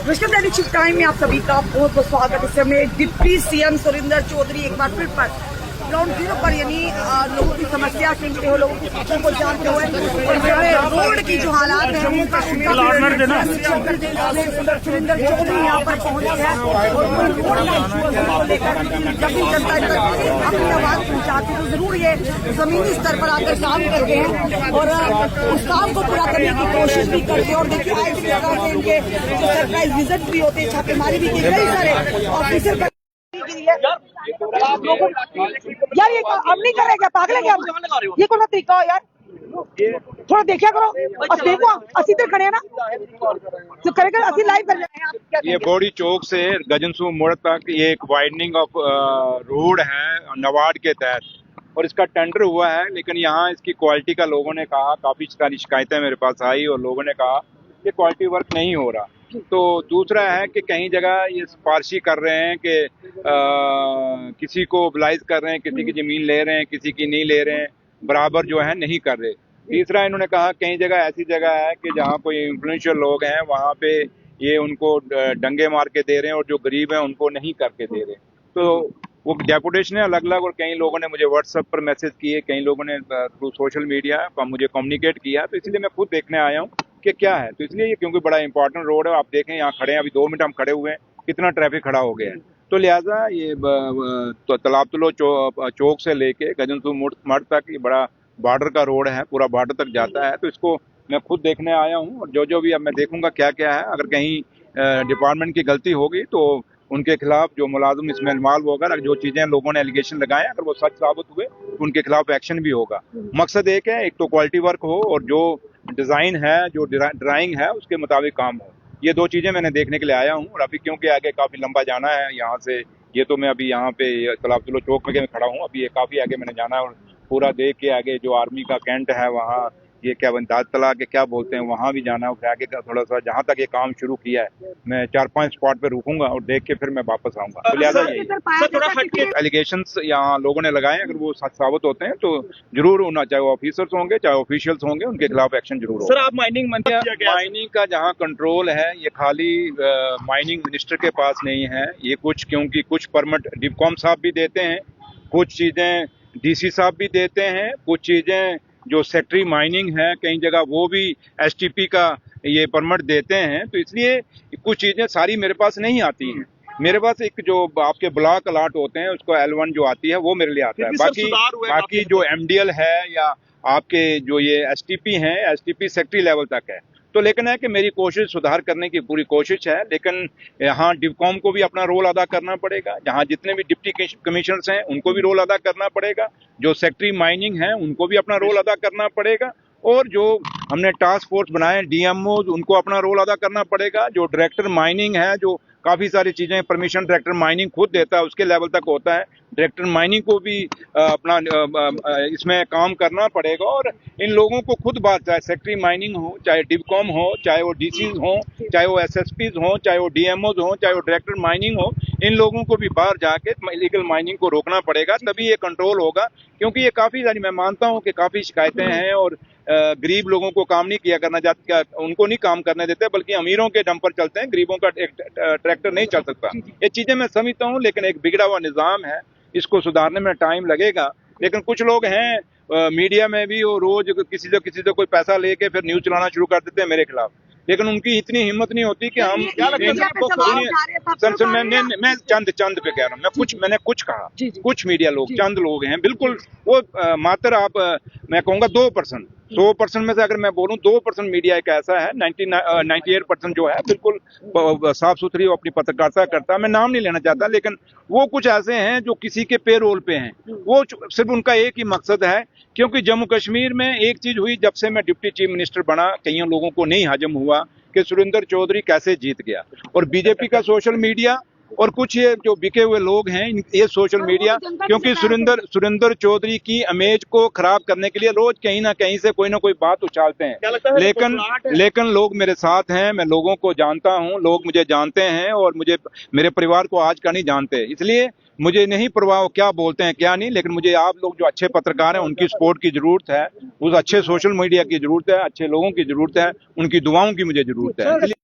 विश्व दैनिक टाइम में आप सभी का बहुत बहुत स्वागत है। इस समय डिप्टी सीएम सुरेंद्र चौधरी एक बार फिर पर ग्राउंड जीरो पर यानी लोगों की समस्या सुनते हो, लोगों की बातों को जानते हुए और रोड की जो हालात है उनका सुरेंद्र चौधरी यहाँ पर पहुंचे हैं और रोड को लेकर जब भी जनता अपनी आवाज पहुंचाती है तो जरूर ये जमीनी स्तर पर आकर काम करते हैं और उस काम को पूरा करने की कोशिश भी करते हैं। और देखिए आज इस प्रकार से इनके सरप्राइज विजिट भी होते हैं, छापेमारी भी की, कई सारे ऑफिसर यार ये अब नहीं कर रहे क्या, पागल है क्या? ये कौन सा तरीका हो यार, थोड़ा देखा करो। देखो असी तो खड़े हैं ना, जो करेगा असी लाइव कर रहे हैं। ये बॉडी चौक से गजनसू मोड़ तक ये एक वाइडनिंग ऑफ रोड है नवाड के तहत और इसका टेंडर हुआ है, लेकिन यहाँ इसकी क्वालिटी का लोगों ने कहा, काफी सारी शिकायतें मेरे पास आई और लोगों ने कहा कि क्वालिटी वर्क नहीं हो रहा। तो दूसरा है कि कहीं जगह ये सिफारिशी कर रहे हैं कि किसी को मोबिलाइज कर रहे हैं, किसी की जमीन ले रहे हैं, किसी की नहीं ले रहे हैं, बराबर जो है नहीं कर रहे। तीसरा इन्होंने कहा कहीं जगह ऐसी जगह है कि जहाँ कोई इन्फ्लुएंशियल लोग हैं वहाँ पे ये उनको डंगे मार के दे रहे हैं और जो गरीब हैं उनको नहीं करके दे रहे। तो वो डेपुटेशन है अलग अलग और कई लोगों ने मुझे व्हाट्सएप पर मैसेज किए, कई लोगों ने थ्रू सोशल मीडिया पर मुझे कम्युनिकेट किया, तो इसलिए मैं खुद देखने आया हूँ कि क्या है। तो इसलिए ये क्योंकि बड़ा इंपॉर्टेंट रोड है, आप देखें यहाँ खड़े हैं, अभी 2 मिनट हम खड़े हुए हैं, कितना ट्रैफिक खड़ा हो गया है। तो लिहाजा ये तो तालाब तलो चौक से लेके गजनसू मठ तक ये बड़ा बॉर्डर का रोड है, पूरा बॉर्डर तक जाता है। तो इसको मैं खुद देखने आया हूँ और जो भी अब मैं देखूंगा क्या क्या है, अगर कहीं डिपार्टमेंट की गलती होगी तो उनके खिलाफ जो मुलाजिम इसमें इन्वॉल्व होगा, अगर जो चीजें लोगों ने एलिगेशन लगाए अगर वो सच साबित हुए तो उनके खिलाफ एक्शन भी होगा। मकसद एक है, एक तो क्वालिटी वर्क हो और जो डिजाइन है, जो ड्राइंग है उसके मुताबिक काम हो। ये 2 चीजें मैंने देखने के लिए आया हूँ। और अभी क्योंकि आगे काफी लंबा जाना है यहाँ से, ये तो मैं अभी यहाँ पे तालाब तलो चौक में खड़ा हूँ, अभी ये काफी आगे मैंने जाना है और पूरा देख के आगे जो आर्मी का कैंट है वहाँ, ये क्या दाद तला के क्या बोलते हैं, वहाँ भी जाना है। फिर आगे का थोड़ा सा जहाँ तक ये काम शुरू किया है मैं 4-5 स्पॉट पे रुकूंगा और देख के फिर मैं वापस आऊंगा। तो लिहाजा यही एलिगेशंस यहाँ लोगों ने लगाए, अगर वो सच साबित होते हैं तो जरूर उन्हें, चाहे वो ऑफिसर्स होंगे चाहे ऑफिशियल्स होंगे, उनके खिलाफ एक्शन जरूर होगा। सर आप माइनिंग का जहाँ कंट्रोल है ये खाली माइनिंग मिनिस्टर के पास नहीं है, ये क्योंकि कुछ परमिट डिपकॉम साहब भी देते हैं, कुछ चीजें डीसी साहब भी देते हैं, कुछ चीजें जो सेक्रेटरी माइनिंग है कई जगह वो भी एसटीपी का ये परमिट देते हैं। तो इसलिए कुछ चीजें सारी मेरे पास नहीं आती हैं। मेरे पास एक जो आपके ब्लॉक अलाट होते हैं उसको L1 जो आती है वो मेरे लिए आता है, बाकी जो MDL है या आपके जो ये STP हैं, STP सेक्रेटरी लेवल तक है। तो लेकिन है कि मेरी कोशिश सुधार करने की पूरी कोशिश है, लेकिन यहाँ डिपकॉम को भी अपना रोल अदा करना पड़ेगा, जहाँ जितने भी डिप्टी कमिश्नर्स हैं उनको भी रोल अदा करना पड़ेगा, जो सेक्रेटरी माइनिंग है उनको भी अपना रोल अदा करना पड़ेगा, और जो हमने टास्क फोर्स बनाए DMO उनको अपना रोल अदा करना पड़ेगा, जो डायरेक्टर माइनिंग है, जो काफी सारी चीजें परमिशन डायरेक्टर माइनिंग खुद देता है उसके लेवल तक होता है, डायरेक्टर माइनिंग को भी अपना इसमें काम करना पड़ेगा। और इन लोगों को खुद बात, चाहे सेक्रेटरी माइनिंग हो, चाहे डिपकॉम हो, चाहे वो DCs हो, चाहे वो SSPs हो, चाहे वो DMOs हो, चाहे वो डायरेक्टर माइनिंग हो, इन लोगों को भी बाहर जाके इलीगल माइनिंग को रोकना पड़ेगा, तभी ये कंट्रोल होगा। क्योंकि ये काफी सारी, मैं मानता हूँ कि काफी शिकायतें हैं और गरीब लोगों को काम नहीं किया करना चाहते, उनको नहीं काम करने देते, बल्कि अमीरों के दम पर चलते हैं, गरीबों का एक ट्रैक्टर नहीं चल सकता। ये चीजें मैं समझता हूँ, लेकिन एक बिगड़ा हुआ निजाम है, इसको सुधारने में टाइम लगेगा। लेकिन कुछ लोग हैं मीडिया में भी, वो रोज किसी से कोई पैसा लेके फिर न्यूज चलाना शुरू कर देते हैं मेरे खिलाफ, लेकिन उनकी इतनी हिम्मत नहीं होती कि हम मैं चंद पे कह रहा हूँ, मैंने कुछ कहा, कुछ मीडिया लोग, चंद लोग हैं, बिल्कुल वो मात्र आप मैं कहूँगा 2% में से अगर मैं बोलूँ 2% मीडिया एक ऐसा है, 98% जो है बिल्कुल साफ सुथरी अपनी पत्रकारिता करता है। मैं नाम नहीं लेना चाहता, लेकिन वो कुछ ऐसे हैं जो किसी के पे रोल पे हैं, वो सिर्फ उनका एक ही मकसद है। क्योंकि जम्मू कश्मीर में एक चीज हुई, जब से मैं डिप्टी चीफ मिनिस्टर बना, कईयों लोगों को नहीं हजम हुआ कि सुरेंद्र चौधरी कैसे जीत गया, और बीजेपी का सोशल मीडिया और कुछ ये जो बिके हुए लोग हैं ये सोशल मीडिया, क्योंकि सुरेंद्र चौधरी की इमेज को खराब करने के लिए रोज कहीं ना कहीं से कोई ना कोई बात उछालते हैं। लेकिन लोग मेरे साथ हैं, मैं लोगों को जानता हूं, लोग मुझे जानते हैं और मुझे मेरे परिवार को आज का नहीं जानते, इसलिए मुझे नहीं परवाह क्या बोलते हैं क्या नहीं। लेकिन मुझे आप लोग जो अच्छे पत्रकार हैं उनकी सपोर्ट की जरूरत है, उस अच्छे सोशल मीडिया की जरूरत है, अच्छे लोगों की जरूरत है, उनकी दुआओं की मुझे जरूरत है।